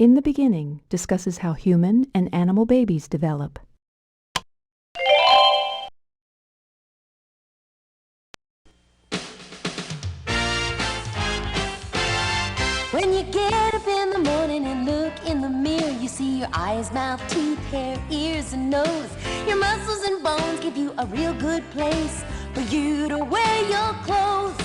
In the Beginning discusses how human and animal babies develop. When you get up in the morning and look in the mirror, you see your eyes, mouth, teeth, hair, ears, and nose. Your muscles and bones give you a real good place for you to wear your clothes.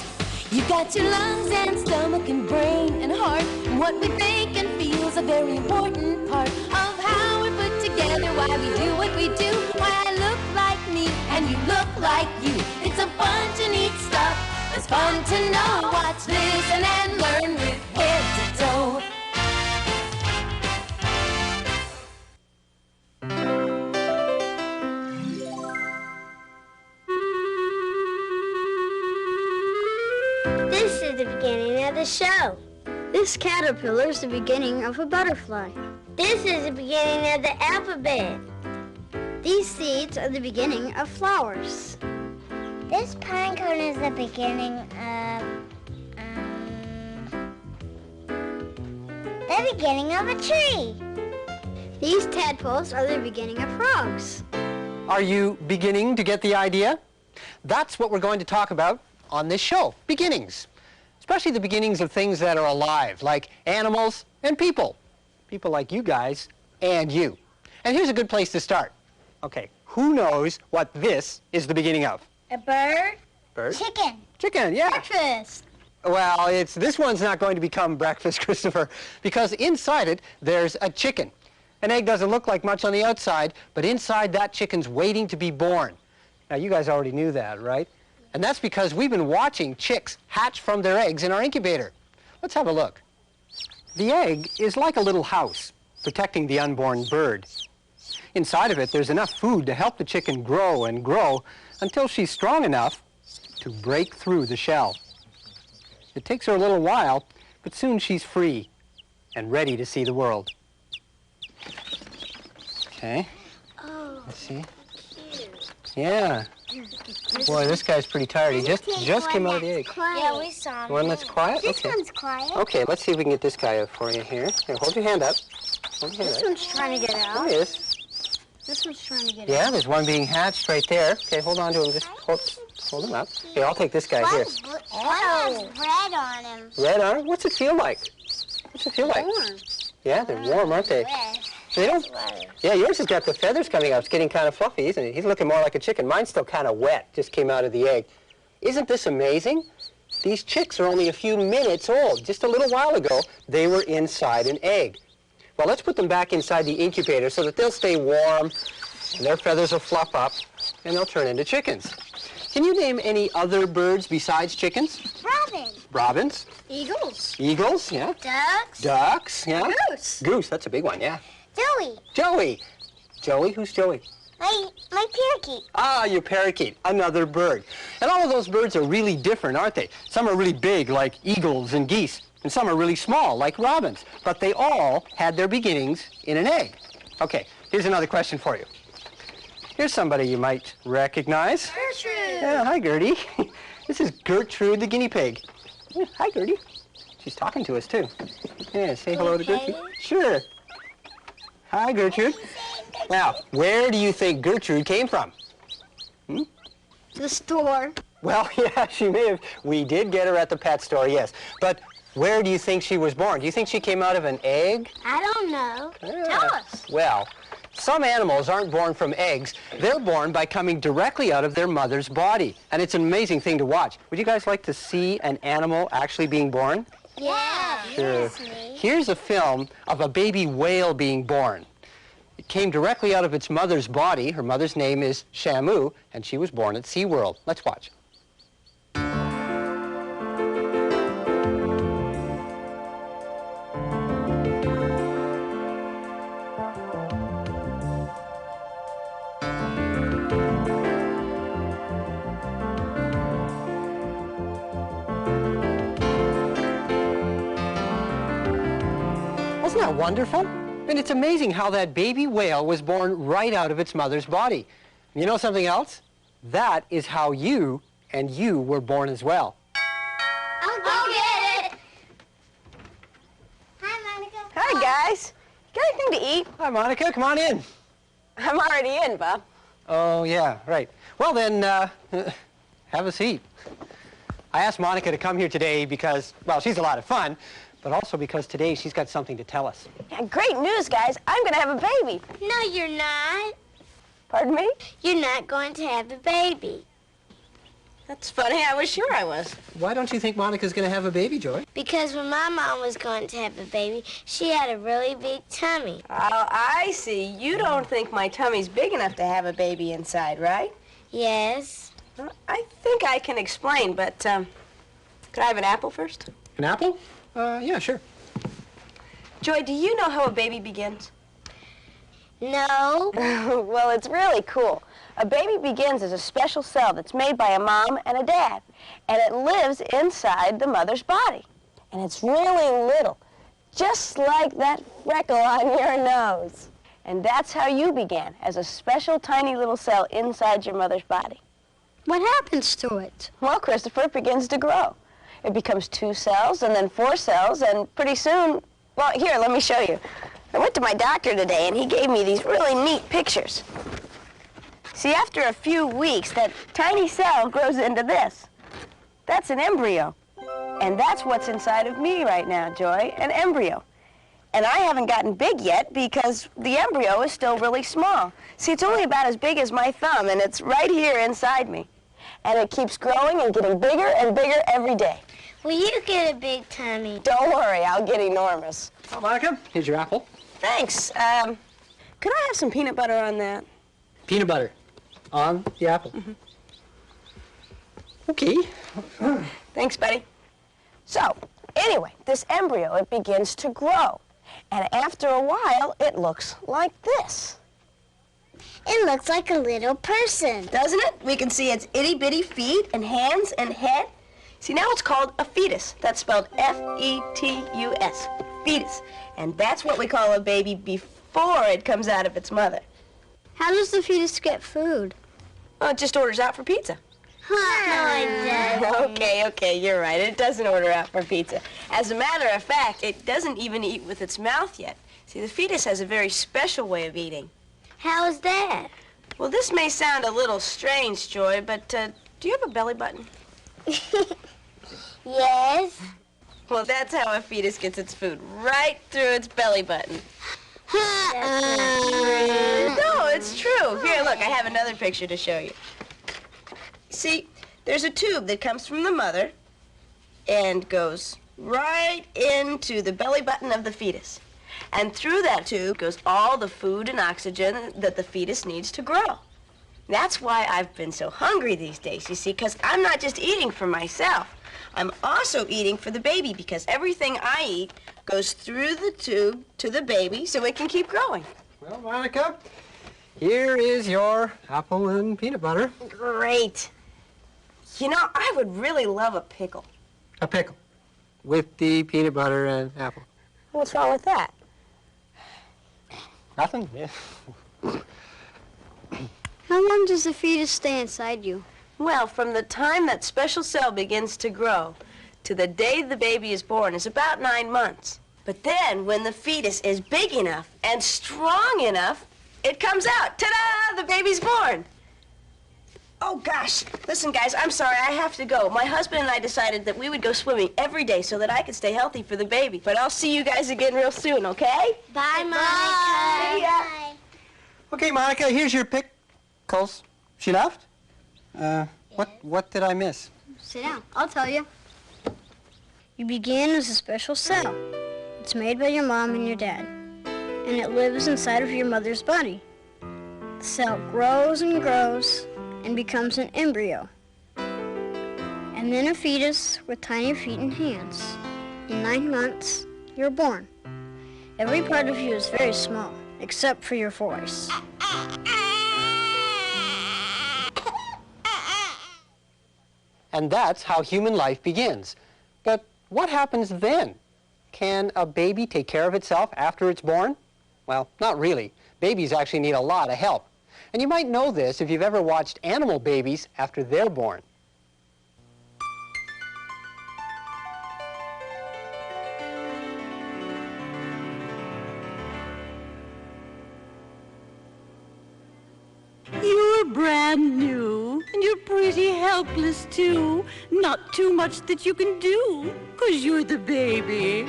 You've got your lungs and stomach and brain and heart, and what we think and feel is a very important part of how we're put together, why we do what we do, why I look like me and you look like you. It's a bunch of neat stuff. It's fun to know. Watch, listen, and learn with head to toe. This is the beginning of the show. This caterpillar is the beginning of a butterfly. This is the beginning of the alphabet. These seeds are the beginning of flowers. This pine cone is the beginning of a tree. These tadpoles are the beginning of frogs. Are you beginning to get the idea? That's what we're going to talk about on this show, beginnings. Especially the beginnings of things that are alive, like animals and people. People like you guys and you. And here's a good place to start. Okay, who knows what this is the beginning of? A bird. Bird? Chicken. Chicken, yeah. Breakfast. Well, this one's not going to become breakfast, Christopher, because inside it, there's a chicken. An egg doesn't look like much on the outside, but inside that chicken's waiting to be born. Now, you guys already knew that, right? And that's because we've been watching chicks hatch from their eggs in our incubator. Let's have a look. The egg is like a little house, protecting the unborn bird. Inside of it, there's enough food to help the chicken grow and grow until she's strong enough to break through the shell. It takes her a little while, but soon she's free and ready to see the world. Okay. Oh, Let's see. cute. Yeah. Boy, this guy's pretty tired. He just came out of the egg. Yeah, we saw him. One that's quiet? This Okay. one's quiet. Okay, let's see if we can get this guy up for you here. Here, hold your hand up. Hold your hand This up. one's trying to get There out. he is. This one's trying to get Yeah, out. there's one being hatched right there. Okay, hold on to him. Just hold him up. Here, I'll take this guy here. One has red on him. Red arm? What's it feel like? What's it feel like? Warm. Yeah, they're warm, aren't they? Red. They don't. Yeah, yours has got the feathers coming up. It's getting kind of fluffy, isn't it? He's looking more like a chicken. Mine's still kind of wet. Just came out of the egg. Isn't this amazing? These chicks are only a few minutes old. Just a little while ago, they were inside an egg. Well, let's put them back inside the incubator so that they'll stay warm, and their feathers will fluff up, and they'll turn into chickens. Can you name any other birds besides chickens? Robin. Robins? Eagles. Eagles, yeah. Ducks. Ducks, yeah. Goose. Goose, that's a big one, yeah. Joey. Joey. Joey? Who's Joey? My parakeet. Ah, your parakeet, another bird. And all of those birds are really different, aren't they? Some are really big, like eagles and geese, and some are really small, like robins. But they all had their beginnings in an egg. Okay, here's another question for you. Here's somebody you might recognize. Gertrude. Yeah, hi, Gertie. This is Gertrude the guinea pig. Yeah, hi, Gertie. She's talking to us, too. Yeah, say hello to Okay. Gertrude. Sure. Hi, Gertrude. Now, where do you think Gertrude came from? The store. Well, yeah, she may have. We did get her at the pet store, yes. But where do you think she was born? Do you think she came out of an egg? I don't know. Yeah. Tell us. Well, some animals aren't born from eggs. They're born by coming directly out of their mother's body. And it's an amazing thing to watch. Would you guys like to see an animal actually being born? Yeah. Sure. Yes, me. Here's a film of a baby whale being born. It came directly out of its mother's body. Her mother's name is Shamu, and she was born at SeaWorld. Let's watch. Isn't that wonderful? I mean, it's amazing how that baby whale was born right out of its mother's body. You know something else? That is how you and you were born as well. I'll go get it. Hi, Monica. Hi, guys. Got anything to eat? Hi, Monica. Come on in. I'm already in, Bob. Oh, yeah, right. Well, then, have a seat. I asked Monica to come here today because, well, she's a lot of fun, but also because today she's got something to tell us. Yeah, great news, guys. I'm going to have a baby. No, you're not. Pardon me? You're not going to have a baby. That's funny. I was sure I was. Why don't you think Monica's going to have a baby, Joy? Because when my mom was going to have a baby, she had a really big tummy. Oh, I see. You don't think my tummy's big enough to have a baby inside, right? Yes. Well, I think I can explain, but could I have an apple first? An apple? Yeah, sure. Joy, do you know how a baby begins? No. Well, it's really cool. A baby begins as a special cell that's made by a mom and a dad, and it lives inside the mother's body. And it's really little, just like that freckle on your nose. And that's how you began, as a special tiny little cell inside your mother's body. What happens to it? Well, Christopher, it begins to grow. It becomes 2 cells and then 4 cells, and pretty soon, well, here, let me show you. I went to my doctor today, and he gave me these really neat pictures. See, after a few weeks, that tiny cell grows into this. That's an embryo. And that's what's inside of me right now, Joy, an embryo. And I haven't gotten big yet because the embryo is still really small. See, it's only about as big as my thumb, and it's right here inside me. And it keeps growing and getting bigger and bigger every day. Will you get a big tummy? Don't worry, I'll get enormous. Well, Monica, here's your apple. Thanks. Could I have some peanut butter on that? Peanut butter on the apple. Mm-hmm. Okay. Thanks, buddy. So, anyway, this embryo, it begins to grow. And after a while, it looks like this. It looks like a little person. Doesn't it? We can see its itty-bitty feet and hands and head. See, now it's called a fetus. That's spelled F-E-T-U-S, fetus. And that's what we call a baby before it comes out of its mother. How does the fetus get food? Well, it just orders out for pizza. No, it doesn't. Okay, you're right. It doesn't order out for pizza. As a matter of fact, it doesn't even eat with its mouth yet. See, the fetus has a very special way of eating. How is that? Well, this may sound a little strange, Joy, but do you have a belly button? Yes. Well, that's how a fetus gets its food, right through its belly button. That's not true. No, it's true. Here, look, I have another picture to show you. See, there's a tube that comes from the mother and goes right into the belly button of the fetus. And through that tube goes all the food and oxygen that the fetus needs to grow. That's why I've been so hungry these days, you see, because I'm not just eating for myself. I'm also eating for the baby because everything I eat goes through the tube to the baby so it can keep growing. Well, Monica, here is your apple and peanut butter. Great. You know, I would really love a pickle. A pickle with the peanut butter and apple. What's wrong with that? Nothing? Yeah. How long does the fetus stay inside you? Well, from the time that special cell begins to grow to the day the baby is born is about 9 months. But then, when the fetus is big enough and strong enough, it comes out. Ta-da! The baby's born. Oh, gosh. Listen, guys, I'm sorry. I have to go. My husband and I decided that we would go swimming every day so that I could stay healthy for the baby. But I'll see you guys again real soon, okay? Bye, Monica. See ya. Okay, Monica, here's your pickles. She left? What did I miss? Sit down. I'll tell you. You begin as a special cell. It's made by your mom and your dad, and it lives inside of your mother's body. The cell grows and grows and becomes an embryo, and then a fetus with tiny feet and hands. In 9 months, you're born. Every part of you is very small, except for your voice. And that's how human life begins. But what happens then? Can a baby take care of itself after it's born? Well, not really. Babies actually need a lot of help. And you might know this if you've ever watched animal babies after they're born. helpless too. Not too much that you can do, 'cause you're the baby.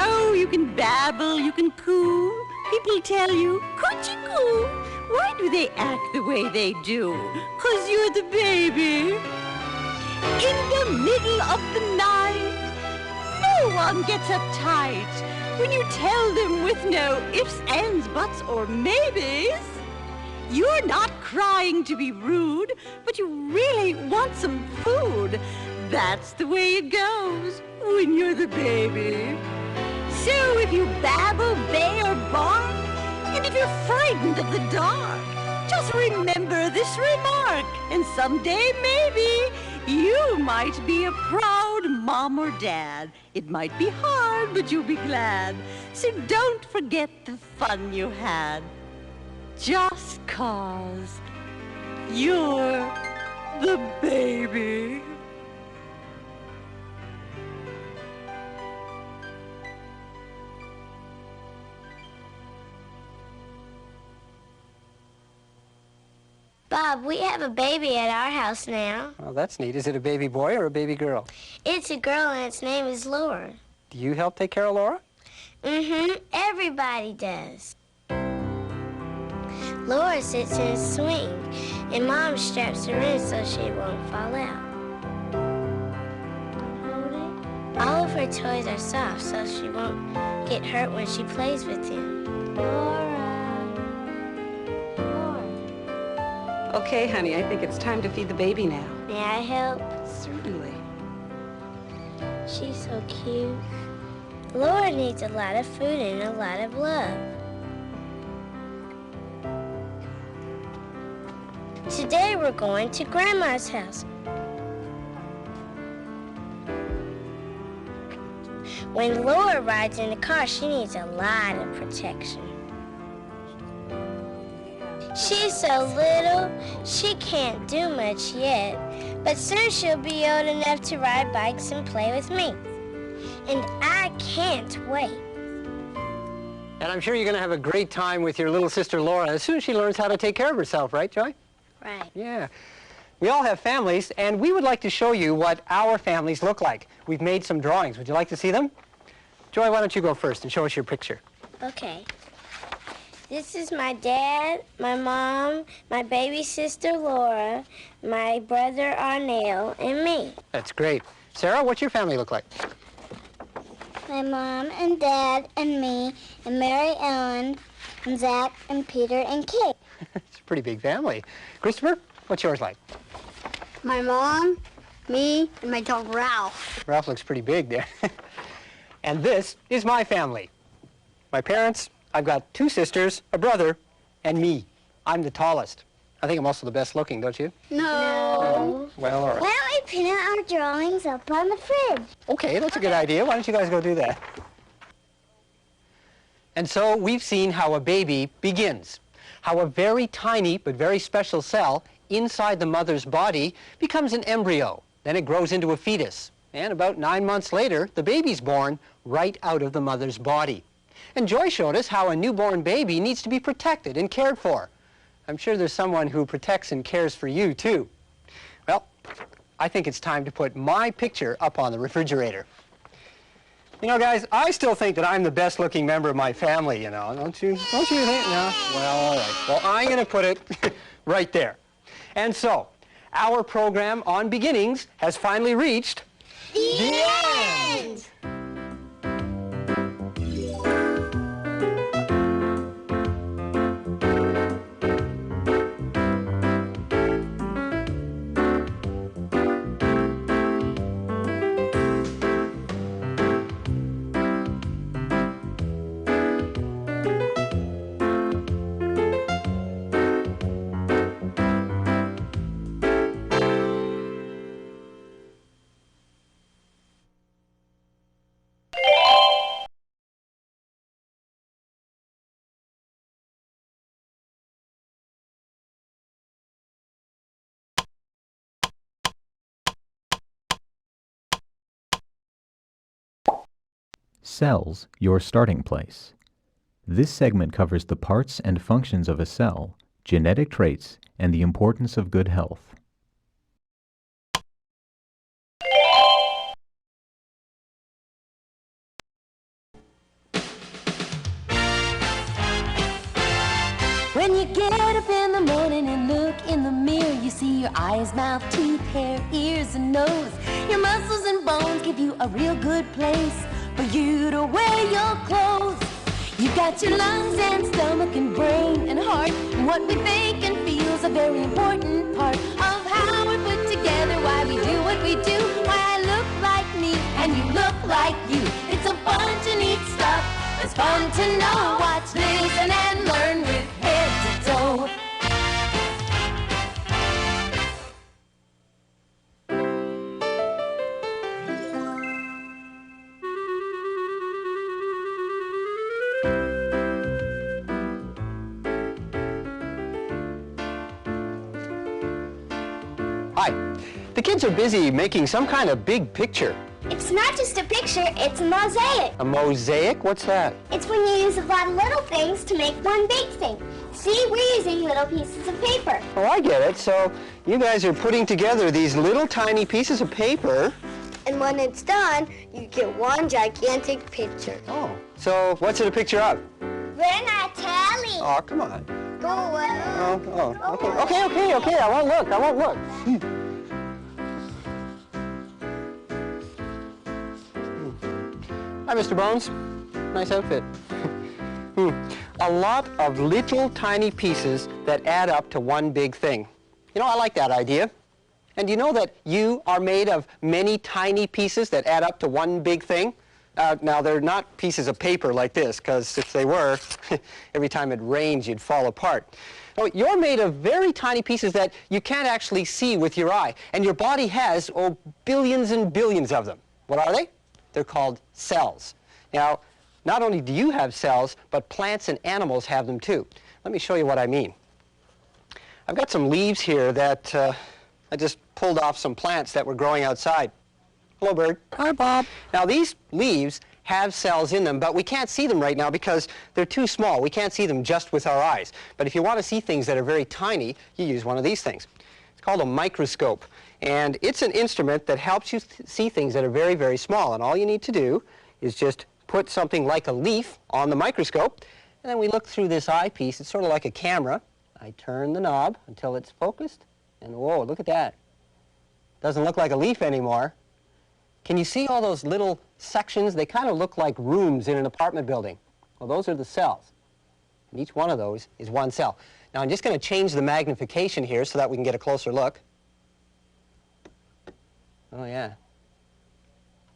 Oh, you can babble, you can coo. People tell you, coochie coo. Why do they act the way they do? 'Cause you're the baby. In the middle of the night, no one gets uptight when you tell them with no ifs, ands, buts, or maybes. You're not crying to be rude, but you really want some food. That's the way it goes when you're the baby. So if you babble, bay, or bark, and if you're frightened of the dark, just remember this remark, and someday maybe you might be a proud mom or dad. It might be hard, but you'll be glad. So don't forget the fun you had. Just 'cause you're the baby. Bob, we have a baby at our house now. Well, that's neat. Is it a baby boy or a baby girl? It's a girl and its name is Laura. Do you help take care of Laura? Mm-hmm. Everybody does. Laura sits in a swing, and Mom straps her in so she won't fall out. Hold it. All of her toys are soft so she won't get hurt when she plays with them. Laura. Okay, honey, I think it's time to feed the baby now. May I help? Certainly. She's so cute. Laura needs a lot of food and a lot of love. Today we're going to Grandma's house. When Laura rides in the car, she needs a lot of protection. She's so little, she can't do much yet, but soon she'll be old enough to ride bikes and play with me. And I can't wait. And I'm sure you're going to have a great time with your little sister Laura as soon as she learns how to take care of herself, right, Joy? Right. Yeah. We all have families, and we would like to show you what our families look like. We've made some drawings. Would you like to see them? Joy, why don't you go first and show us your picture? Okay. This is my dad, my mom, my baby sister Laura, my brother Arnell, and me. That's great. Sarah, what's your family look like? My mom and dad and me and Mary Ellen and Zach and Peter and Kate. It's a pretty big family. Christopher, what's yours like? My mom, me, and my dog Ralph. Ralph looks pretty big there. And this is my family. My parents, I've got 2 sisters, a brother, and me. I'm the tallest. I think I'm also the best looking, don't you? No. Well, all right. Why don't we pin our drawings up on the fridge? Okay, that's a good idea. Why don't you guys go do that? And so we've seen how a baby begins, how a very tiny but very special cell inside the mother's body becomes an embryo. Then it grows into a fetus. And about 9 months later, the baby's born right out of the mother's body. And Joy showed us how a newborn baby needs to be protected and cared for. I'm sure there's someone who protects and cares for you, too. Well, I think it's time to put my picture up on the refrigerator. You know, guys, I still think that I'm the best-looking member of my family, you know. Don't you think? No? Well, all right. Well, I'm going to put it right there. And so, our program on beginnings has finally reached the end! Cells, your starting place. This segment covers the parts and functions of a cell, genetic traits, and the importance of good health. When you get up in the morning and look in the mirror, you see your eyes, mouth, teeth, hair, ears, and nose. Your muscles and bones give you a real good place for you to wear your clothes. You've got your lungs and stomach and brain and heart, and what we think and feel is a very important part of how we're put together, why we do what we do, why I look like me and you look like you. It's a bunch of neat stuff. It's fun to know. Watch, listen, and learn with head to toe. Hi. The kids are busy making some kind of big picture. It's not just a picture, it's a mosaic. A mosaic? What's that? It's when you use a lot of little things to make one big thing. See, we're using little pieces of paper. Oh, I get it. So you guys are putting together these little tiny pieces of paper. And when it's done, you get one gigantic picture. Oh. So what's it a picture of? We're not telling. Oh, come on. Go away. Okay. I won't look. Hi, Mr. Bones. Nice outfit. A lot of little tiny pieces that add up to one big thing. You know, I like that idea. And you know that you are made of many tiny pieces that add up to one big thing? Now, they're not pieces of paper like this, because if they were, every time it rains, you'd fall apart. No, you're made of very tiny pieces that you can't actually see with your eye. And your body has, billions and billions of them. What are they? They're called cells. Now, not only do you have cells, but plants and animals have them too. Let me show you what I mean. I've got some leaves here that I just pulled off some plants that were growing outside. Hello, bird. Hi, Bob. Now, these leaves have cells in them, but we can't see them right now because they're too small. We can't see them just with our eyes. But if you want to see things that are very tiny, you use one of these things. It's called a microscope. And it's an instrument that helps you see things that are very, very small. And all you need to do is just put something like a leaf on the microscope, and then we look through this eyepiece. It's sort of like a camera. I turn the knob until it's focused, and whoa, look at that. Doesn't look like a leaf anymore. Can you see all those little sections? They kind of look like rooms in an apartment building. Well, those are the cells. And each one of those is one cell. Now, I'm just going to change the magnification here so that we can get a closer look. Oh, yeah.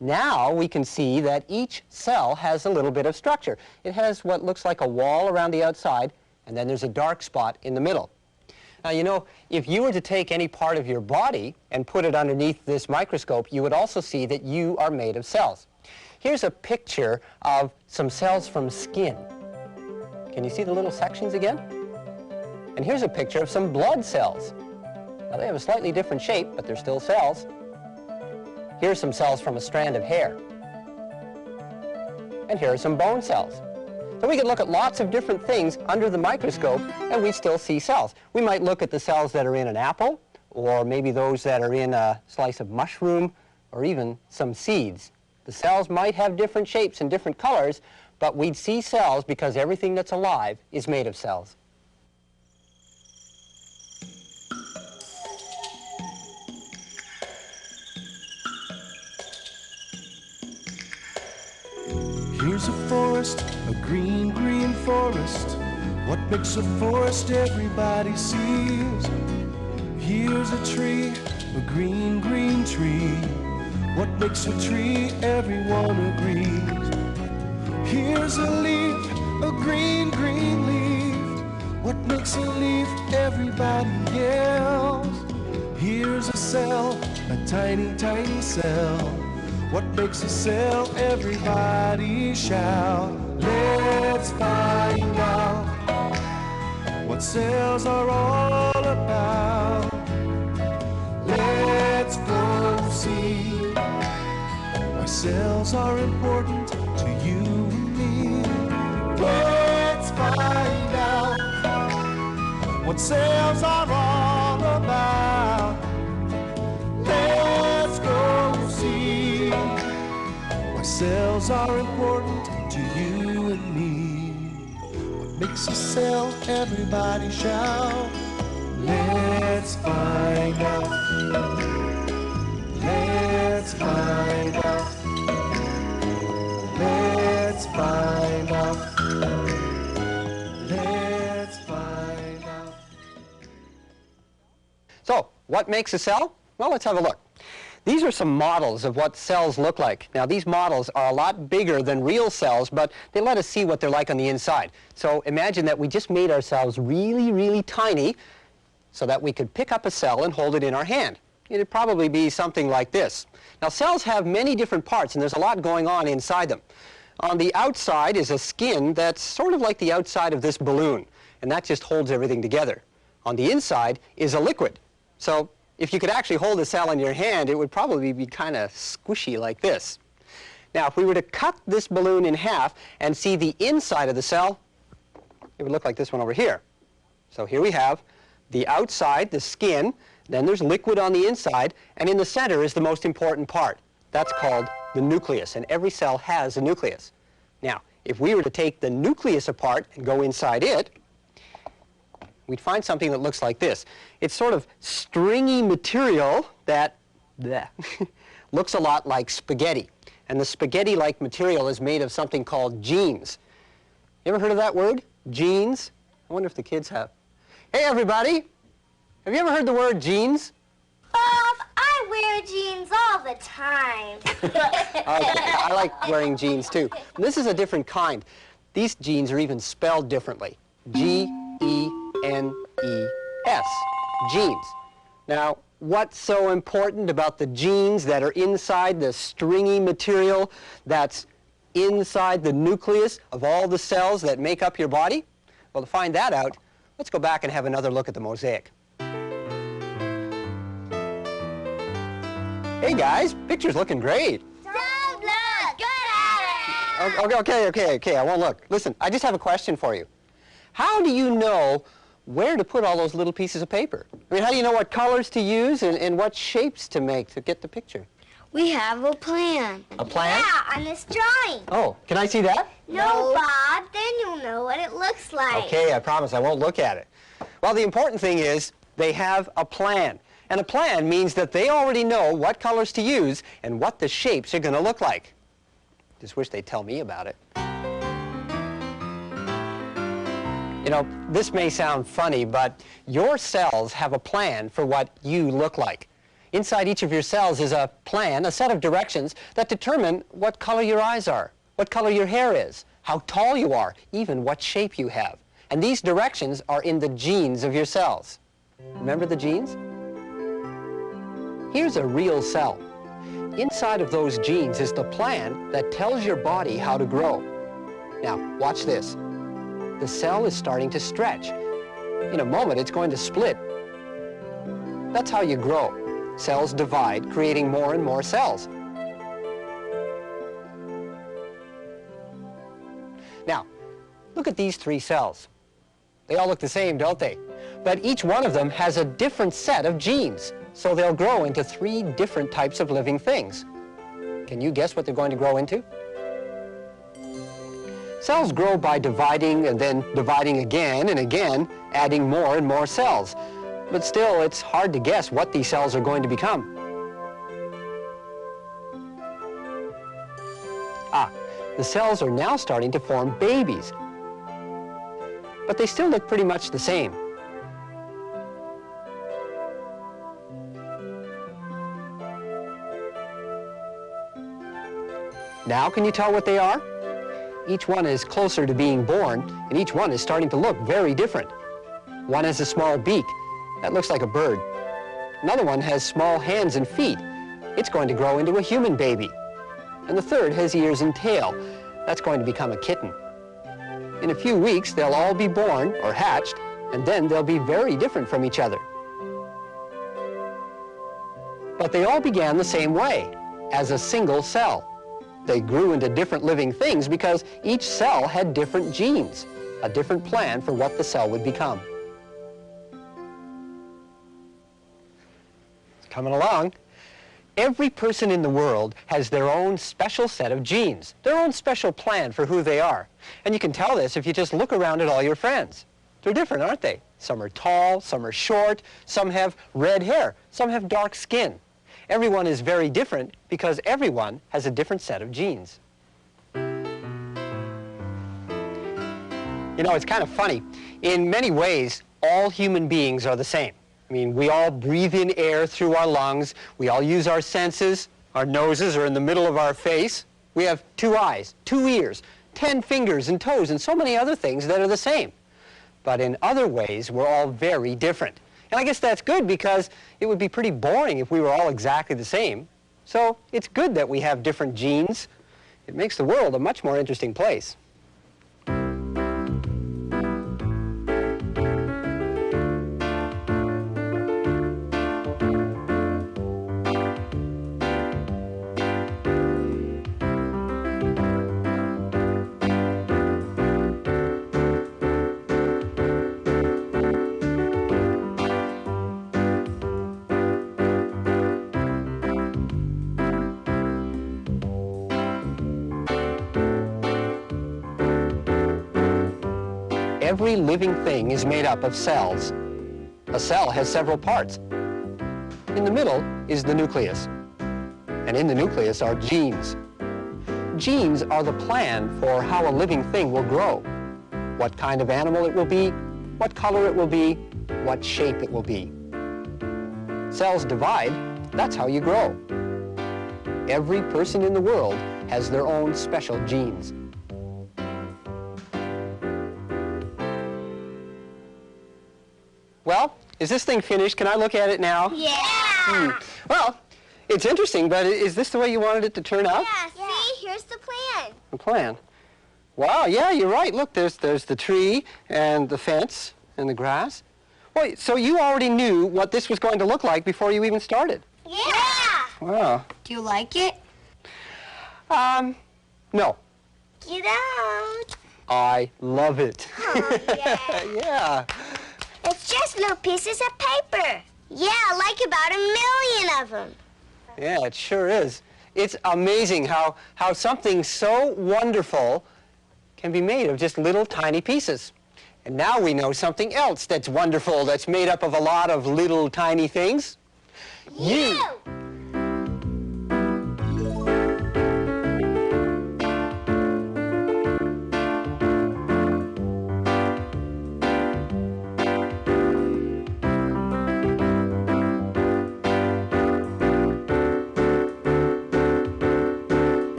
Now we can see that each cell has a little bit of structure. It has what looks like a wall around the outside, and then there's a dark spot in the middle. Now, you know, if you were to take any part of your body and put it underneath this microscope, you would also see that you are made of cells. Here's a picture of some cells from skin. Can you see the little sections again? And here's a picture of some blood cells. Now, they have a slightly different shape, but they're still cells. Here's some cells from a strand of hair. And here are some bone cells. So we can look at lots of different things under the microscope, and we still see cells. We might look at the cells that are in an apple, or maybe those that are in a slice of mushroom, or even some seeds. The cells might have different shapes and different colors, but we'd see cells because everything that's alive is made of cells. Here's a forest, a green, green forest. What makes a forest everybody sees. Here's a tree, a green, green tree. What makes a tree everyone agrees. Here's a leaf, a green, green leaf. What makes a leaf everybody yells. Here's a cell, a tiny, tiny cell. What makes a cell? Everybody shout. Let's find out what cells are all about. Let's go see why cells are important to you and me. Let's find out what cells are all about. Let's go see why cells are important to you and me. What makes a cell? Everybody shout. Let's find out. Let's find out. Let's find out. Let's find out. So, what makes a cell? Well, let's have a look. These are some models of what cells look like. Now, these models are a lot bigger than real cells, but they let us see what they're like on the inside. So imagine that we just made ourselves really, really tiny so that we could pick up a cell and hold it in our hand. It'd probably be something like this. Now, cells have many different parts, and there's a lot going on inside them. On the outside is a skin that's sort of like the outside of this balloon, and that just holds everything together. On the inside is a liquid. So if you could actually hold a cell in your hand, it would probably be kind of squishy like this. Now, if we were to cut this balloon in half and see the inside of the cell, it would look like this one over here. So here we have the outside, the skin, then there's liquid on the inside, and in the center is the most important part. That's called the nucleus, and every cell has a nucleus. Now, if we were to take the nucleus apart and go inside it, we'd find something that looks like this. It's sort of stringy material that looks a lot like spaghetti. And the spaghetti-like material is made of something called genes. You ever heard of that word? Genes? I wonder if the kids have. Hey, everybody! Have you ever heard the word genes? I wear jeans all the time. Okay, I like wearing jeans too. This is a different kind. These genes are even spelled differently. G-E-N-E-S. Genes. Now, what's so important about the genes that are inside the stringy material that's inside the nucleus of all the cells that make up your body? Well, to find that out, let's go back and have another look at the mosaic. Hey guys, picture's looking great. Don't look. Good at it. Okay, I won't look. Listen, I just have a question for you. How do you know where to put all those little pieces of paper? I mean, how do you know what colors to use and what shapes to make to get the picture? We have a plan. A plan? Yeah, on this drawing. Oh, can I see that? No, Bob, then you'll know what it looks like. Okay, I promise I won't look at it. Well, the important thing is they have a plan. And a plan means that they already know what colors to use and what the shapes are going to look like. Just wish they'd tell me about it. You know, this may sound funny, but your cells have a plan for what you look like. Inside each of your cells is a plan, a set of directions that determine what color your eyes are, what color your hair is, how tall you are, even what shape you have. And these directions are in the genes of your cells. Remember the genes? Here's a real cell. Inside of those genes is the plan that tells your body how to grow. Now, watch this. The cell is starting to stretch. In a moment, it's going to split. That's how you grow. Cells divide, creating more and more cells. Now, look at these 3 cells. They all look the same, don't they? But each one of them has a different set of genes. So they'll grow into 3 different types of living things. Can you guess what they're going to grow into? Cells grow by dividing and then dividing again and again, adding more and more cells. But still, it's hard to guess what these cells are going to become. The cells are now starting to form babies. But they still look pretty much the same. Now can you tell what they are? Each one is closer to being born, and each one is starting to look very different. One has a small beak. That looks like a bird. Another one has small hands and feet. It's going to grow into a human baby. And the third has ears and tail. That's going to become a kitten. In a few weeks, they'll all be born, or hatched, and then they'll be very different from each other. But they all began the same way, as a single cell. They grew into different living things because each cell had different genes, a different plan for what the cell would become. It's coming along. Every person in the world has their own special set of genes, their own special plan for who they are. And you can tell this if you just look around at all your friends. They're different, aren't they? Some are tall, some are short, some have red hair, some have dark skin. Everyone is very different because everyone has a different set of genes. You know, it's kind of funny. In many ways, all human beings are the same. I mean, we all breathe in air through our lungs. We all use our senses. Our noses are in the middle of our face. We have 2 eyes, 2 ears, 10 fingers and toes, and so many other things that are the same. But in other ways, we're all very different. And I guess that's good because it would be pretty boring if we were all exactly the same. So it's good that we have different genes. It makes the world a much more interesting place. Every living thing is made up of cells. A cell has several parts. In the middle is the nucleus. And in the nucleus are genes. Genes are the plan for how a living thing will grow. What kind of animal it will be, what color it will be, what shape it will be. Cells divide, that's how you grow. Every person in the world has their own special genes. Well, is this thing finished? Can I look at it now? Yeah! Well, it's interesting, but is this the way you wanted it to turn out? Yeah, see? Here's the plan. The plan. Wow, yeah, you're right. Look, there's the tree and the fence and the grass. Well, so you already knew what this was going to look like before you even started. Yeah! Wow. Do you like it? No. You don't. I love it. Oh, yeah. Yeah. It's just little pieces of paper. Yeah, like about 1,000,000 of them. Yeah, it sure is. It's amazing how something so wonderful can be made of just little tiny pieces. And now we know something else that's wonderful, that's made up of a lot of little tiny things. You!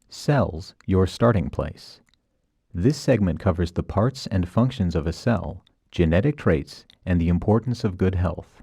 Cells, your starting place. This segment covers the parts and functions of a cell, genetic traits, and the importance of good health.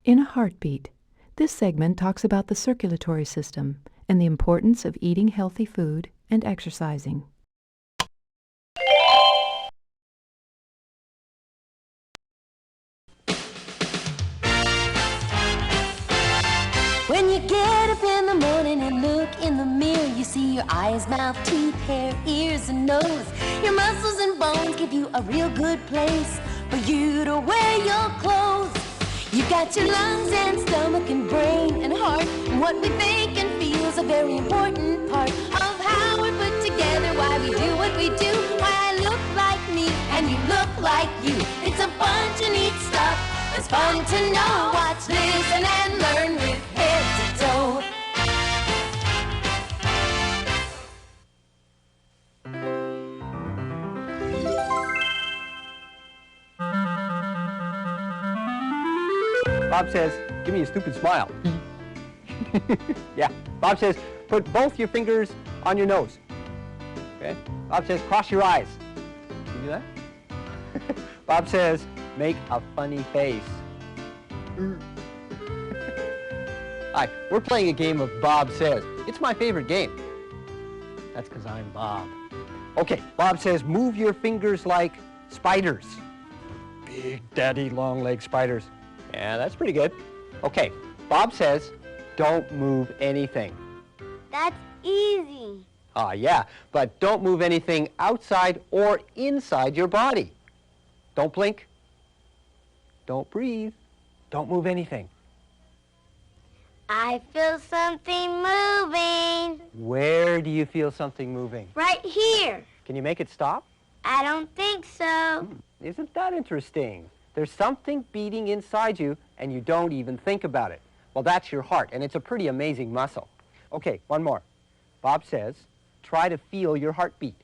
In a heartbeat, this segment talks about the circulatory system and the importance of eating healthy food and exercising. When you get up in the morning and look in the mirror, you see your eyes, mouth, teeth, hair, ears, and nose. Your muscles and bones give you a real good place for you to wear your clothes. You've got your lungs and stomach and brain and heart, and what we think and feel is a very important part of how we're put together, why we do what we do, why I look like me and you look like you. It's a bunch of neat stuff. It's fun to know. Watch, listen, and learn with head to toe. Bob says, give me a stupid smile. Yeah. Bob says, put both your fingers on your nose. Okay? Bob says, cross your eyes. Can you do that? Bob says, make a funny face. Hi, we're playing a game of Bob Says. It's my favorite game. That's because I'm Bob. Okay, Bob says, move your fingers like spiders. Big daddy long leg spiders. Yeah, that's pretty good. Okay, Bob says, don't move anything. That's easy. Yeah, but don't move anything outside or inside your body. Don't blink. Don't breathe. Don't move anything. I feel something moving. Where do you feel something moving? Right here. Can you make it stop? I don't think so. Isn't that interesting? There's something beating inside you, and you don't even think about it. Well, that's your heart, and it's a pretty amazing muscle. Okay, one more. Bob says, try to feel your heartbeat.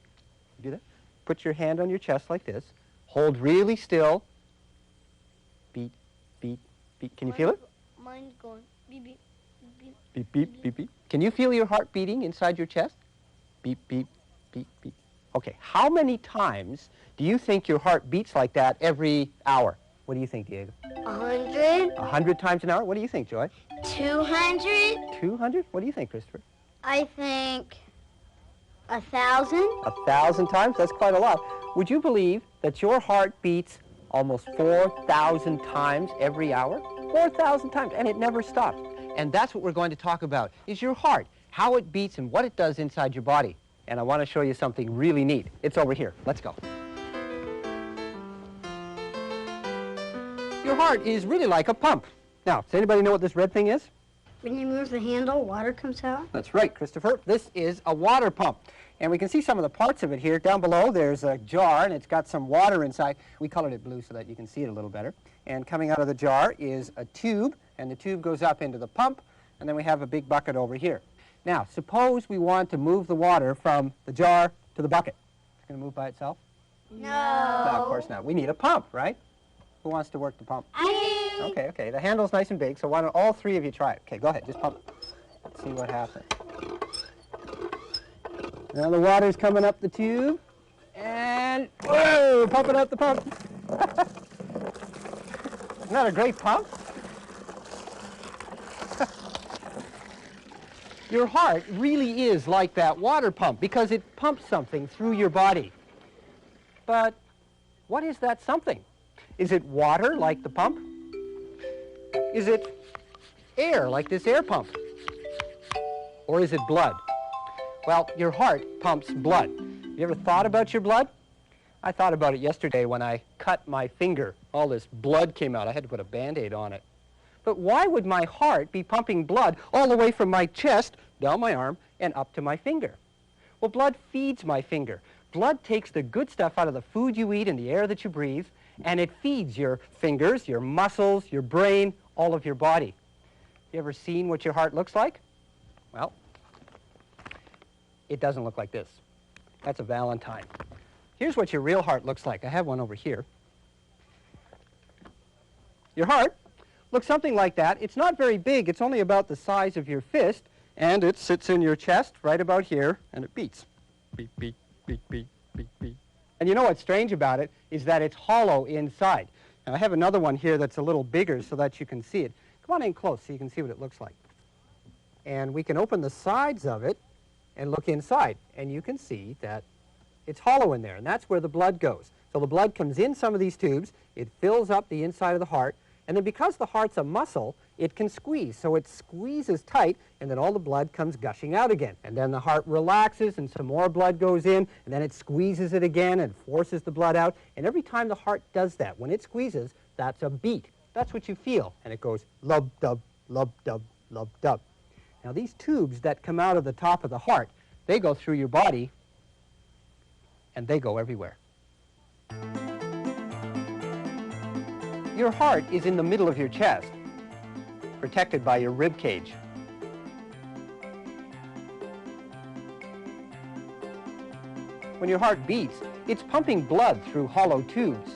Do that. Put your hand on your chest like this. Hold really still. Beat, beat, beat. Can you feel it? Mine's going beep, beep, beep, Beep, beep, beep, beep. Can you feel your heart beating inside your chest? Beep, beep, beep, beep. Okay, how many times do you think your heart beats like that every hour? What do you think, Diego? 100. 100 times an hour? What do you think, Joy? 200. 200? What do you think, Christopher? I think 1,000. 1,000 times? That's quite a lot. Would you believe that your heart beats almost 4,000 times every hour? 4,000 times, and it never stops. And that's what we're going to talk about, is your heart, how it beats and what it does inside your body. And I want to show you something really neat. It's over here. Let's go. Your heart is really like a pump. Now, does anybody know what this red thing is? When you move the handle, water comes out. That's right, Christopher. This is a water pump. And we can see some of the parts of it here. Down below, there's a jar, and it's got some water inside. We colored it blue so that you can see it a little better. And coming out of the jar is a tube, and the tube goes up into the pump, and then we have a big bucket over here. Now, suppose we want to move the water from the jar to the bucket. It's going to move by itself? No. No, of course not. We need a pump, right? Who wants to work the pump? I do. Okay, okay. The handle's nice and big, so why don't all three of you try it? Okay, go ahead. Just pump it. Let's see what happens. Now the water's coming up the tube, and whoa, pumping up the pump. Isn't that a great pump? Your heart really is like that water pump because it pumps something through your body. But what is that something? Is it water like the pump? Is it air like this air pump? Or is it blood? Well, your heart pumps blood. You ever thought about your blood? I thought about it yesterday when I cut my finger. All this blood came out. I had to put a Band-Aid on it. But why would my heart be pumping blood all the way from my chest, down my arm, and up to my finger? Well, blood feeds my finger. Blood takes the good stuff out of the food you eat and the air that you breathe, and it feeds your fingers, your muscles, your brain, all of your body. You ever seen what your heart looks like? Well, it doesn't look like this. That's a Valentine. Here's what your real heart looks like. I have one over here. Your heart looks something like that. It's not very big. It's only about the size of your fist, and it sits in your chest right about here, and it beats. Beat, beat, beat, beat, beat, beat. And you know what's strange about it is that it's hollow inside. Now, I have another one here that's a little bigger so that you can see it. Come on in close so you can see what it looks like. And we can open the sides of it and look inside. And you can see that it's hollow in there, and that's where the blood goes. So the blood comes in some of these tubes, it fills up the inside of the heart, and then because the heart's a muscle, it can squeeze. So it squeezes tight, and then all the blood comes gushing out again. And then the heart relaxes, and some more blood goes in, and then it squeezes it again and forces the blood out. And every time the heart does that, when it squeezes, that's a beat. That's what you feel. And it goes lub-dub, lub-dub, lub-dub. Now these tubes that come out of the top of the heart, they go through your body, and they go everywhere. Your heart is in the middle of your chest, protected by your rib cage. When your heart beats, it's pumping blood through hollow tubes.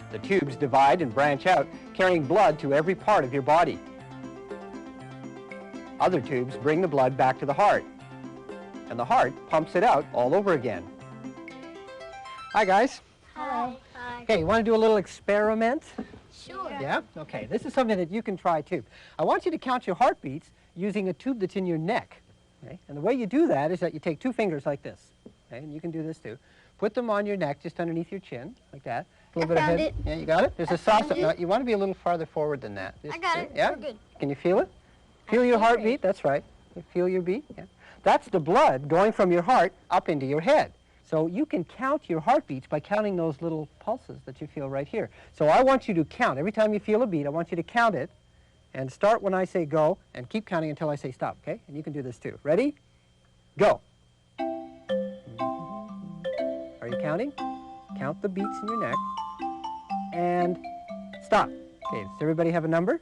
The tubes divide and branch out, carrying blood to every part of your body. Other tubes bring the blood back to the heart, and the heart pumps it out all over again. Hi, guys. Hi. Hi. Okay, you want to do a little experiment? Sure. Yeah? Okay, this is something that you can try too. I want you to count your heartbeats using a tube that's in your neck. Okay? And the way you do that is that you take two fingers like this. Okay? And you can do this too. Put them on your neck, just underneath your chin, like that. A little bit found ahead. it. Yeah, you got it? There's a soft. No, you want to be a little farther forward than that. I got it. Yeah? We're good. Can you feel it? Feel your heartbeat? That's right. You feel your beat? Yeah. That's the blood going from your heart up into your head. So you can count your heartbeats by counting those little pulses that you feel right here. So I want you to count. Every time you feel a beat, I want you to count it and start when I say go and keep counting until I say stop, okay? And you can do this too. Ready? Go. Are you counting? Count the beats in your neck and stop. Okay, does everybody have a number?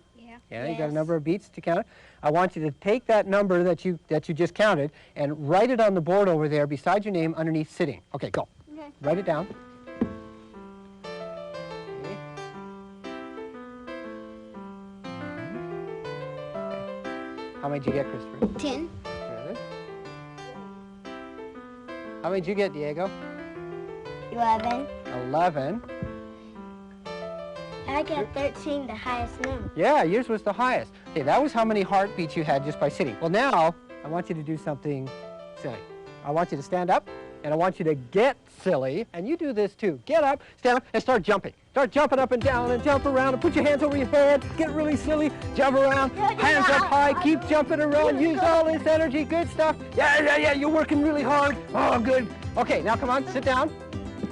Yeah, you got a number of beats to count. I want you to take that number that you just counted and write it on the board over there beside your name underneath sitting. Okay, go. Okay. Write it down. Okay. How many did you get, Christopher? 10. Good. How many did you get, Diego? 11. 11. I got 13, the highest number. Yeah, yours was the highest. Okay, that was how many heartbeats you had just by sitting. Well, now I want you to do something silly. I want you to stand up, and I want you to get silly, and you do this too. Get up, stand up, and start jumping. Start jumping up and down and jump around and put your hands over your head. Get really silly, jump around, hands up high, keep jumping around, use all this energy, good stuff. Yeah, you're working really hard. Oh, good. Okay, now come on, sit down.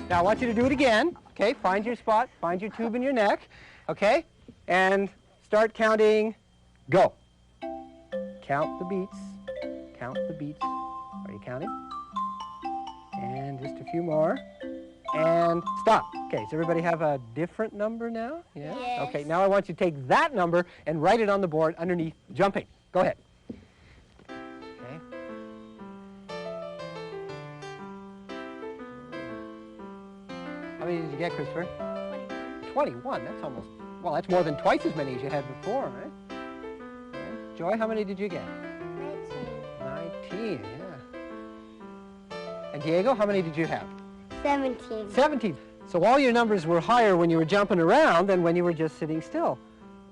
Now I want you to do it again. Okay, find your spot, find your tube in your neck, okay? And start counting, go. Count the beats, count the beats. Are you counting? And just a few more. And stop. Okay, does everybody have a different number now? Yeah? Yes. Okay, now I want you to take that number and write it on the board underneath jumping. Go ahead. Okay. How many did you get, Christopher? 21. That's almost, well, that's more than twice as many as you had before, right? Right. Joy, how many did you get? 19, yeah. And Diego, how many did you have? 17. 17. So all your numbers were higher when you were jumping around than when you were just sitting still.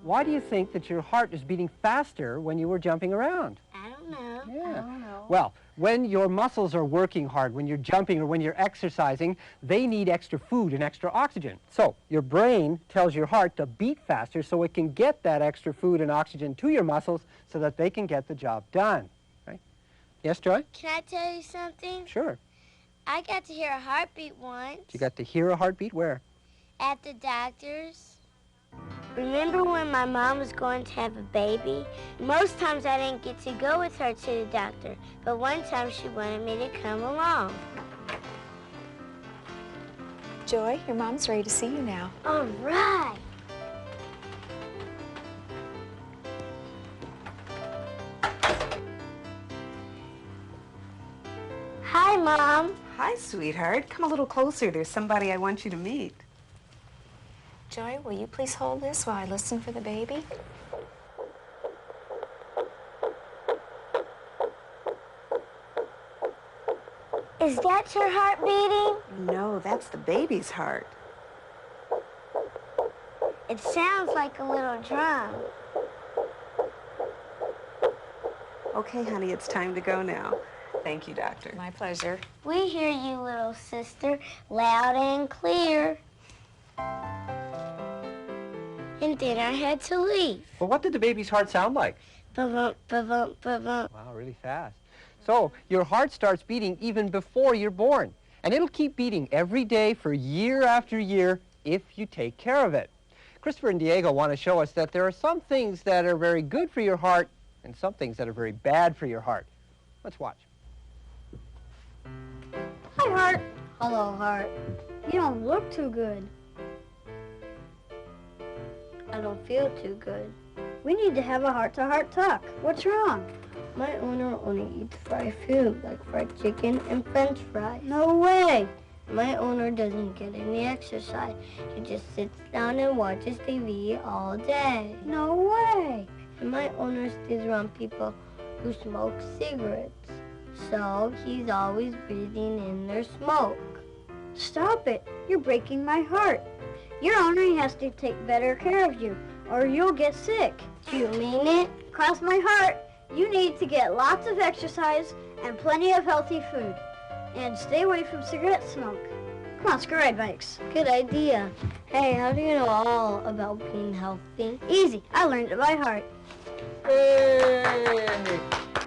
Why do you think that your heart is beating faster when you were jumping around? I don't know. Yeah. I don't know. Well, when your muscles are working hard, when you're jumping or when you're exercising, they need extra food and extra oxygen. So your brain tells your heart to beat faster so it can get that extra food and oxygen to your muscles so that they can get the job done. Right? Yes, Joy? Can I tell you something? Sure. I got to hear a heartbeat once. You got to hear a heartbeat? Where? At the doctor's. Remember when my mom was going to have a baby? Most times I didn't get to go with her to the doctor, but one time she wanted me to come along. Joy, your mom's ready to see you now. All right. Hi, Mom. Hi, sweetheart. Come a little closer. There's somebody I want you to meet. Joy, will you please hold this while I listen for the baby? Is that your heart beating? No, that's the baby's heart. It sounds like a little drum. Okay, honey, it's time to go now. Thank you, doctor. My pleasure. We hear you, little sister, loud and clear. And then I had to leave. Well, what did the baby's heart sound like? Ba-bump, ba-bump, ba-bump. Wow, really fast. So your heart starts beating even before you're born. And it'll keep beating every day for year after year if you take care of it. Christopher and Diego want to show us that there are some things that are very good for your heart and some things that are very bad for your heart. Let's watch. Hi, Heart. Hello, Heart. You don't look too good. I don't feel too good. We need to have a heart-to-heart talk. What's wrong? My owner only eats fried food, like fried chicken and french fries. No way. My owner doesn't get any exercise. He just sits down and watches TV all day. No way. And my owner stays around people who smoke cigarettes. So he's always breathing in their smoke. Stop it. You're breaking my heart. Your owner has to take better care of you, or you'll get sick. Do you mean it? Cross my heart. You need to get lots of exercise and plenty of healthy food. And stay away from cigarette smoke. Come on, let's go ride bikes. Good idea. Hey, how do you know all about being healthy? Easy. I learned it by heart. Hey!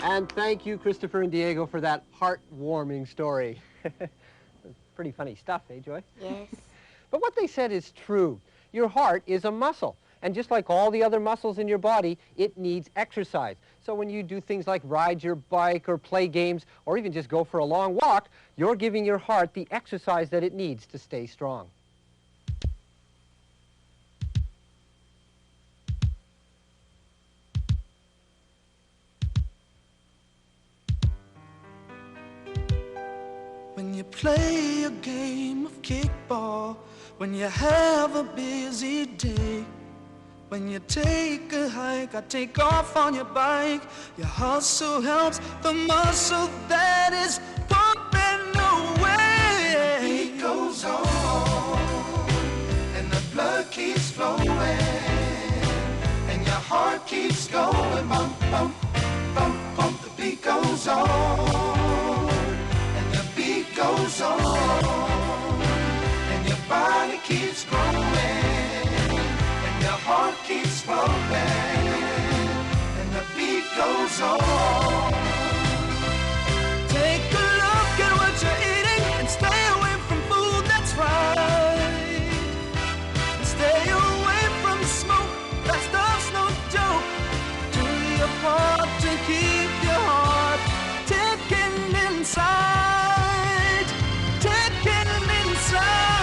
And thank you, Christopher and Diego, for that heartwarming story. Pretty funny stuff, eh, Joy? Yes. But what they said is true. Your heart is a muscle. And just like all the other muscles in your body, it needs exercise. So when you do things like ride your bike or play games or even just go for a long walk, you're giving your heart the exercise that it needs to stay strong. When you play a game of kickball, when you have a busy day, when you take a hike, I take off on your bike, your hustle helps the muscle that is pumping away. The beat goes on, and the blood keeps flowing, and your heart keeps going, bump, bump, bump, bump. The beat goes on, and the beat goes on, and your body keeps growing. Your heart keeps pumping, and the beat goes on. Take a look at what you're eating, and stay away from food that's fried. And stay away from smoke, that stuff's no joke. Do your part to keep your heart ticking inside, ticking inside.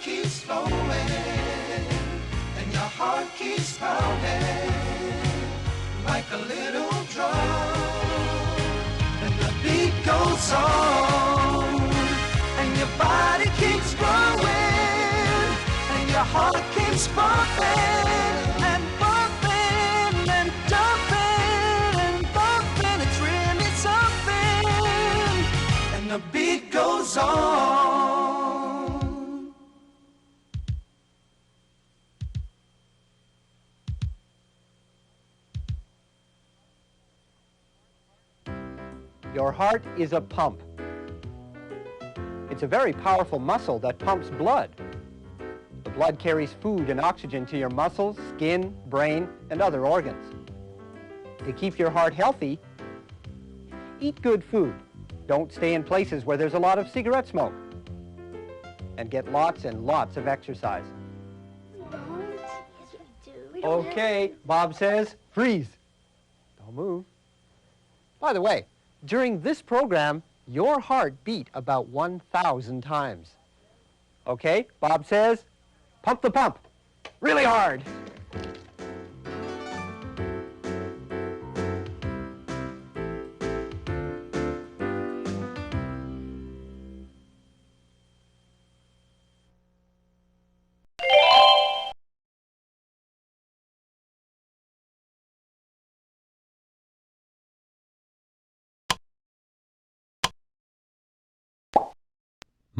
Keeps flowing, and your heart keeps pounding like a little drum, and the beat goes on, and your body keeps growing, and your heart keeps pumping and bumping and jumping and bumping. It's really something, and the beat goes on. Your heart is a pump. It's a very powerful muscle that pumps blood. The blood carries food and oxygen to your muscles, skin, brain, and other organs. To keep your heart healthy, eat good food. Don't stay in places where there's a lot of cigarette smoke. And get lots and lots of exercise. Okay, Bob says, freeze. Don't move. By the way, during this program, your heart beat about 1,000 times. Okay, Bob says, pump the pump, really hard.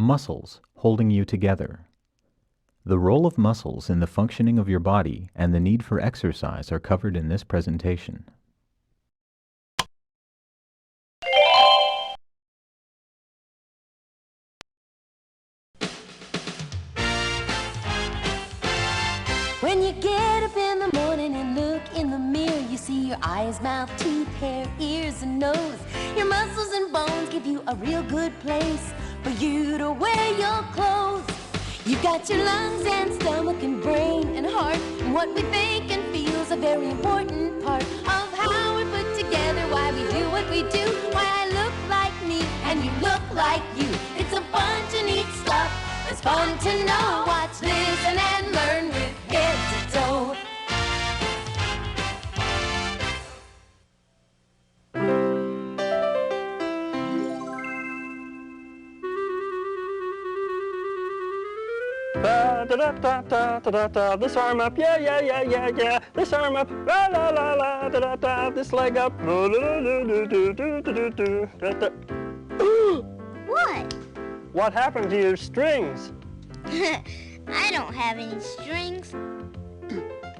Muscles holding you together. The role of muscles in the functioning of your body and the need for exercise are covered in this presentation. When you get up in the morning and look in the mirror, you see your eyes, mouth, teeth, hair, ears, and nose. Your muscles and bones give you a real good place for you to wear your clothes. You've got your lungs and stomach and brain and heart, and what we think and feel is a very important part of how we're put together, why we do what we do, why I look like me and you look like you. It's a bunch of neat stuff. It's fun to know. Watch, listen, and learn with head to toe. Da da da da da da da. This arm up, yeah yeah yeah yeah yeah. This arm up, la la la la da da da. This leg up, do do do do do do do do da. What? What happened to your strings? I don't have any strings.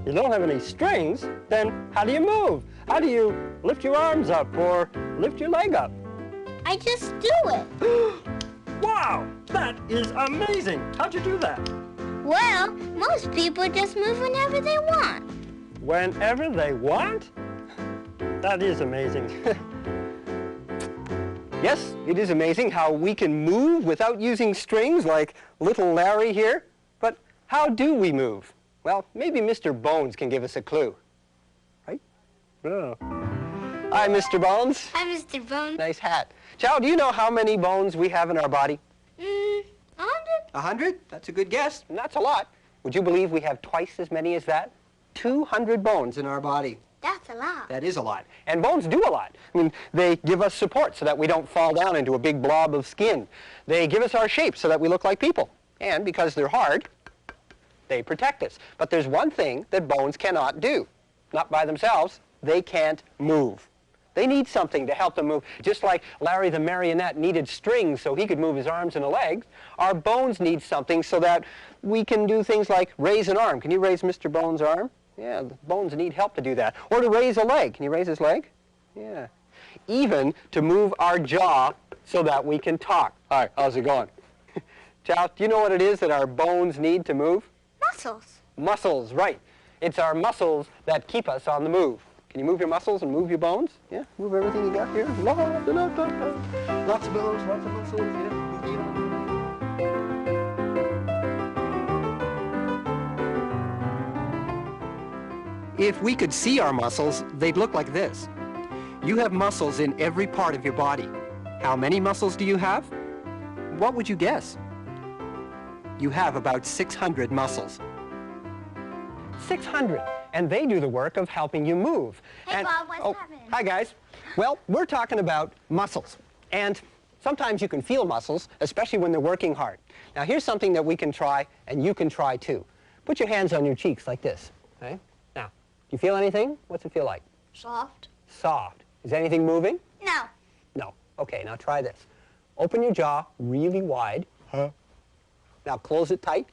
You don't have any strings? Then how do you move? How do you lift your arms up or lift your leg up? I just do it. Wow, that is amazing. How'd you do that? Well, most people just move whenever they want. Whenever they want? That is amazing. Yes, it is amazing how we can move without using strings like little Larry here. But how do we move? Well, maybe Mr. Bones can give us a clue. Right? Oh. Hi, Mr. Bones. Hi, Mr. Bones. Nice hat. Chow, do you know how many bones we have in our body? 100. 100? That's a good guess. And that's a lot. Would you believe we have twice as many as that? 200 bones in our body. That's a lot. That is a lot. And bones do a lot. I mean, they give us support so that we don't fall down into a big blob of skin. They give us our shape so that we look like people. And because they're hard, they protect us. But there's one thing that bones cannot do. Not by themselves. They can't move. They need something to help them move. Just like Larry the marionette needed strings so he could move his arms and legs, our bones need something so that we can do things like raise an arm. Can you raise Mr. Bones' arm? Yeah, the bones need help to do that. Or to raise a leg. Can you raise his leg? Yeah. Even to move our jaw so that we can talk. Hi, how's it going? Chow, do you know what it is that our bones need to move? Muscles. Muscles, right. It's our muscles that keep us on the move. Can you move your muscles and move your bones? Yeah, move everything you got here. Lots of bones, lots of muscles. Yeah. If we could see our muscles, they'd look like this. You have muscles in every part of your body. How many muscles do you have? What would you guess? You have about 600 muscles. 600. And they do the work of helping you move. Hey, Bob, what's happening? Hi, guys. Well, we're talking about muscles. And sometimes you can feel muscles, especially when they're working hard. Now, here's something that we can try, and you can try too. Put your hands on your cheeks like this. Okay? Now, do you feel anything? What's it feel like? Soft. Soft. Is anything moving? No. No. Okay, now try this. Open your jaw really wide. Now close it tight.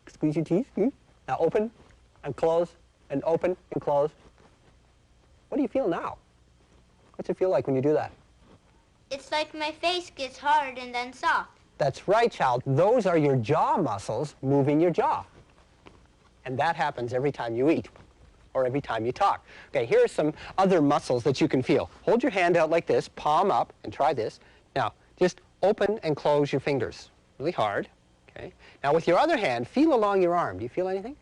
Squeeze your teeth. Now open and close and open and close. What do you feel now? What's it feel like when you do that? It's like my face gets hard and then soft. That's right, child. Those are your jaw muscles moving your jaw. And that happens every time you eat or every time you talk. Okay, here are some other muscles that you can feel. Hold your hand out like this, palm up, and try this. Now, just open and close your fingers really hard. Okay. Now, with your other hand, feel along your arm. Do you feel anything?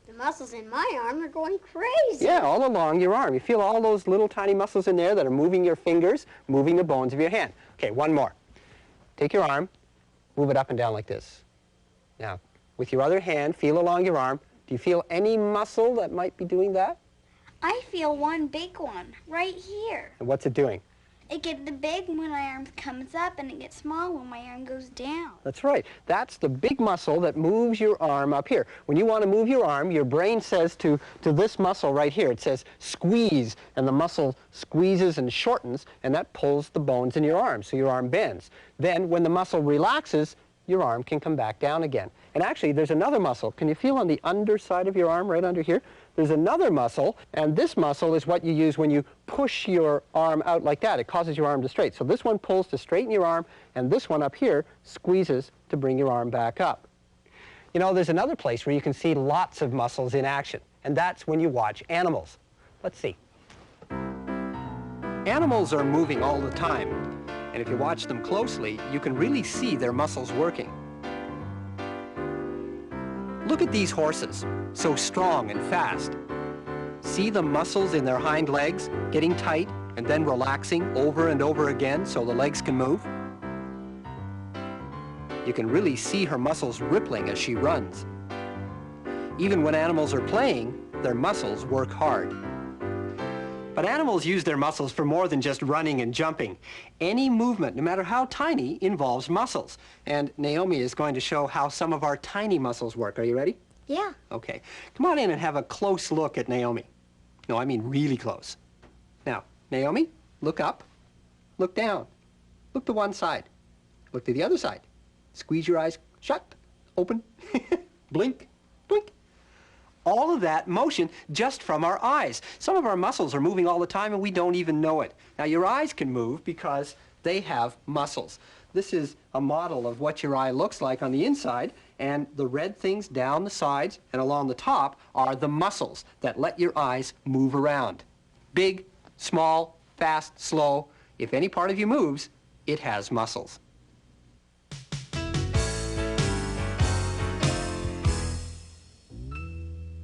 The muscles in my arm are going crazy. Yeah, all along your arm. You feel all those little tiny muscles in there that are moving your fingers, moving the bones of your hand. Okay, one more. Take your arm, move it up and down like this. Now, with your other hand, feel along your arm. Do you feel any muscle that might be doing that? I feel one big one right here. And what's it doing? It gets big when my arm comes up, and it gets small when my arm goes down. That's right. That's the big muscle that moves your arm up here. When you want to move your arm, your brain says to this muscle right here, it says squeeze, and the muscle squeezes and shortens, and that pulls the bones in your arm, so your arm bends. Then when the muscle relaxes, your arm can come back down again. And actually, there's another muscle. Can you feel on the underside of your arm, right under here? There's another muscle, and this muscle is what you use when you push your arm out like that. It causes your arm to straighten. So this one pulls to straighten your arm, and this one up here squeezes to bring your arm back up. You know, there's another place where you can see lots of muscles in action, and that's when you watch animals. Let's see. Animals are moving all the time, and if you watch them closely, you can really see their muscles working. Look at these horses, so strong and fast. See the muscles in their hind legs getting tight and then relaxing over and over again so the legs can move? You can really see her muscles rippling as she runs. Even when animals are playing, their muscles work hard. But animals use their muscles for more than just running and jumping. Any movement, no matter how tiny, involves muscles. And Naomi is going to show how some of our tiny muscles work. Are you ready? Yeah. Okay. Come on in and have a close look at Naomi. No, I mean really close. Now, Naomi, look up, look down, look to one side, look to the other side. Squeeze your eyes shut, open, blink, blink. All of that motion just from our eyes. Some of our muscles are moving all the time and we don't even know it. Now your eyes can move because they have muscles. This is a model of what your eye looks like on the inside, and the red things down the sides and along the top are the muscles that let your eyes move around. Big, small, fast, slow. If any part of you moves, it has muscles.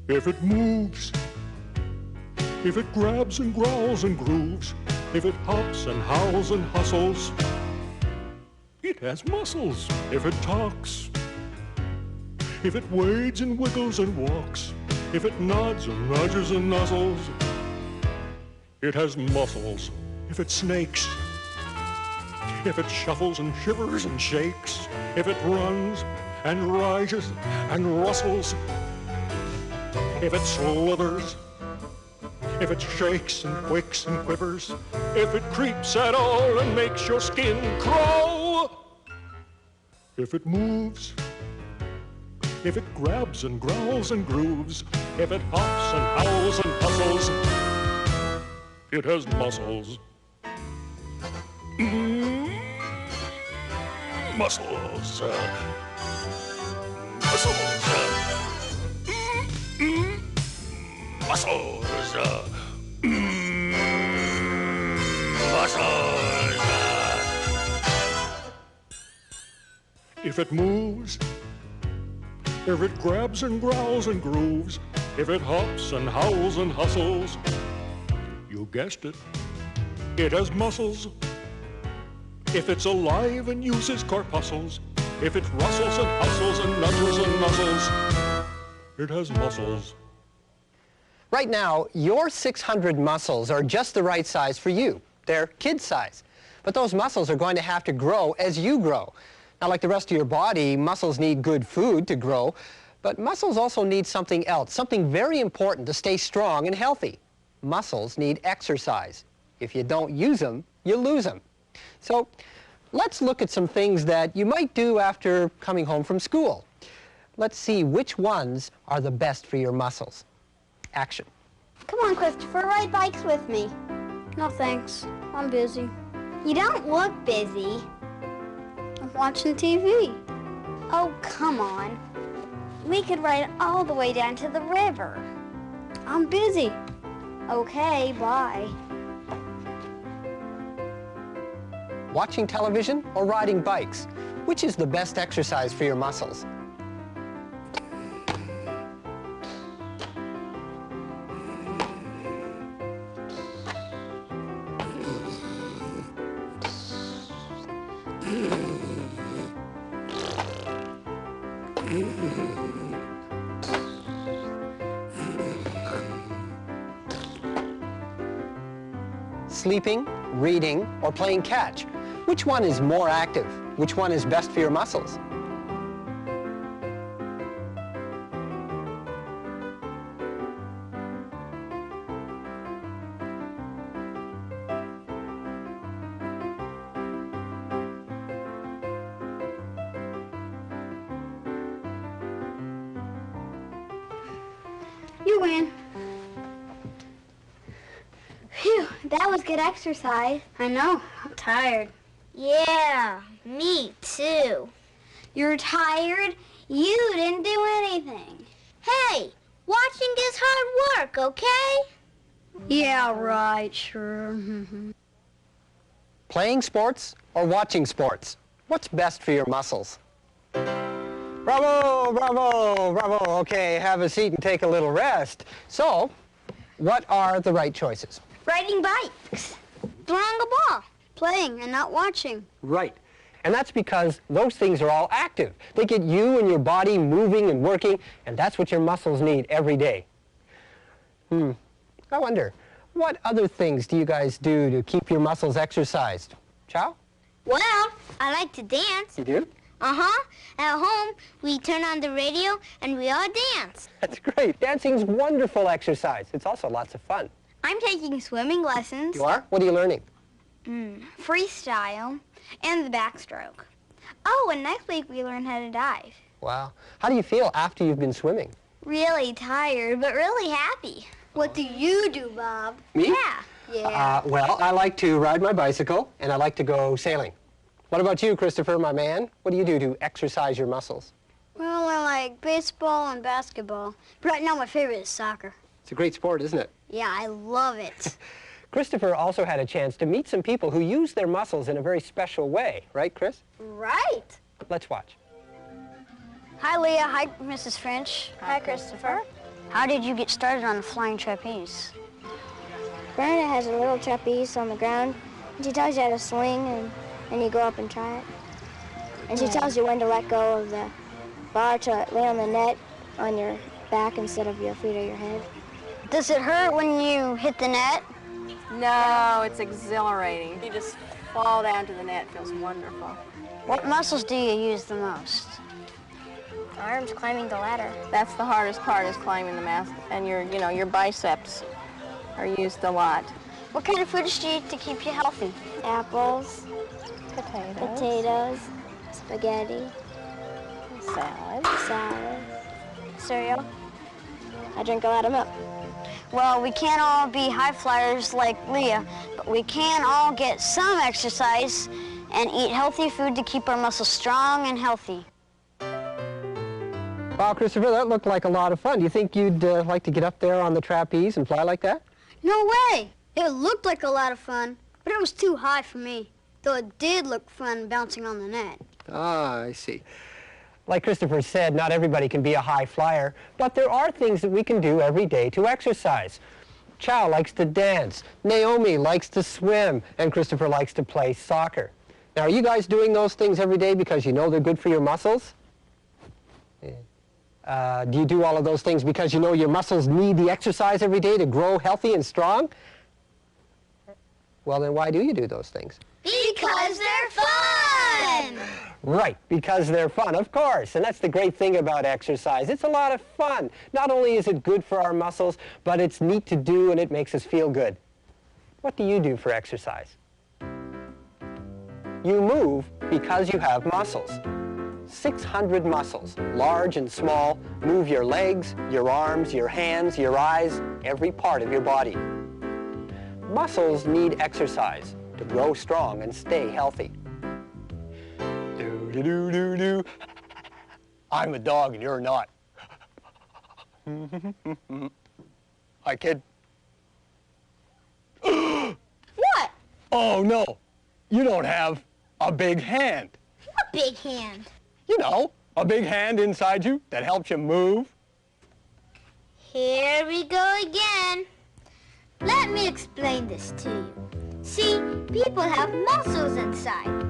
If it moves, if it grabs and growls and grooves, if it hops and howls and hustles, it has muscles. If it talks, if it wades and wiggles and walks, if it nods and nudges and nuzzles, it has muscles. If it snakes, if it shuffles and shivers and shakes, if it runs and rises and rustles, if it slithers, if it shakes and quakes and quivers, if it creeps at all and makes your skin crawl, if it moves, if it grabs and growls and grooves, if it hops and howls and hustles, it has muscles. Muscles. Muscles. Muscles. Muscles. If it moves, if it grabs and growls and grooves, if it hops and howls and hustles, you guessed it, it has muscles. If it's alive and uses corpuscles, if it rustles and hustles and nudges and nuzzles, it has muscles. Right now, your 600 muscles are just the right size for you. They're kid size. But those muscles are going to have to grow as you grow. Now, like the rest of your body, muscles need good food to grow, but muscles also need something else, something very important to stay strong and healthy. Muscles need exercise. If you don't use them, you lose them. So let's look at some things that you might do after coming home from school. Let's see which ones are the best for your muscles. Action. Come on, Christopher, ride bikes with me. No, thanks. I'm busy. You don't look busy. I'm watching TV. Oh, come on. We could ride all the way down to the river. I'm busy. Okay, bye. Watching television or riding bikes? Which is the best exercise for your muscles? Sleeping, reading, or playing catch? Which one is more active? Which one is best for your muscles? You win. Phew, that was good exercise. I know. I'm tired. Yeah, me too. You're tired? You didn't do anything. Hey, watching is hard work, okay? Yeah, right, sure. Playing sports or watching sports? What's best for your muscles? Bravo, bravo, bravo. Okay, have a seat and take a little rest. So, what are the right choices? Riding bikes. Throwing a ball. Playing and not watching. Right. And that's because those things are all active. They get you and your body moving and working, and that's what your muscles need every day. I wonder, what other things do you guys do to keep your muscles exercised? Chow? Well, I like to dance. You do? Uh-huh. At home, we turn on the radio and we all dance. That's great. Dancing's wonderful exercise. It's also lots of fun. I'm taking swimming lessons. You are? What are you learning? Freestyle and the backstroke. Oh, and next week we learn how to dive. Wow. How do you feel after you've been swimming? Really tired, but really happy. What do you do, Bob? Me? Yeah. Well, I like to ride my bicycle, and I like to go sailing. What about you, Christopher, my man? What do you do to exercise your muscles? Well, I like baseball and basketball. But right now my favorite is soccer. It's a great sport, isn't it? Yeah, I love it. Christopher also had a chance to meet some people who use their muscles in a very special way. Right, Chris? Right. Let's watch. Hi, Leah. Hi, Mrs. French. Hi, Christopher. How did you get started on the flying trapeze? Brenda has a little trapeze on the ground, and she tells you how to swing, and you go up and try it. And she tells you when to let go of the bar to lay on the net on your back instead of your feet or your head. Does it hurt when you hit the net? No, it's exhilarating. You just fall down to the net. It feels wonderful. What muscles do you use the most? Arms climbing the ladder. That's the hardest part, is climbing the mast, and your biceps are used a lot. What kind of foods do you eat to keep you healthy? Apples, potatoes, spaghetti, salad, cereal. I drink a lot of milk. Well, we can't all be high flyers like Leah, but we can all get some exercise and eat healthy food to keep our muscles strong and healthy. Wow, Christopher, that looked like a lot of fun. Do you think you'd like to get up there on the trapeze and fly like that? No way! It looked like a lot of fun, but it was too high for me, though it did look fun bouncing on the net. Ah, I see. Like Christopher said, not everybody can be a high flyer, but there are things that we can do every day to exercise. Chow likes to dance, Naomi likes to swim, and Christopher likes to play soccer. Now, are you guys doing those things every day because you know they're good for your muscles? Do you do all of those things because you know your muscles need the exercise every day to grow healthy and strong? Well, then why do you do those things? Because they're fun! Right, because they're fun, of course. And that's the great thing about exercise. It's a lot of fun. Not only is it good for our muscles, but it's neat to do and it makes us feel good. What do you do for exercise? You move because you have muscles. 600 muscles, large and small, move your legs, your arms, your hands, your eyes, every part of your body. Muscles need exercise to grow strong and stay healthy. Do-do-do-do-do. I'm a dog and you're not. Hi, kid. What? Oh, no. You don't have a big hand. What big hand? You know, a big hand inside you that helps you move. Here we go again. Let me explain this to you. See, people have muscles inside.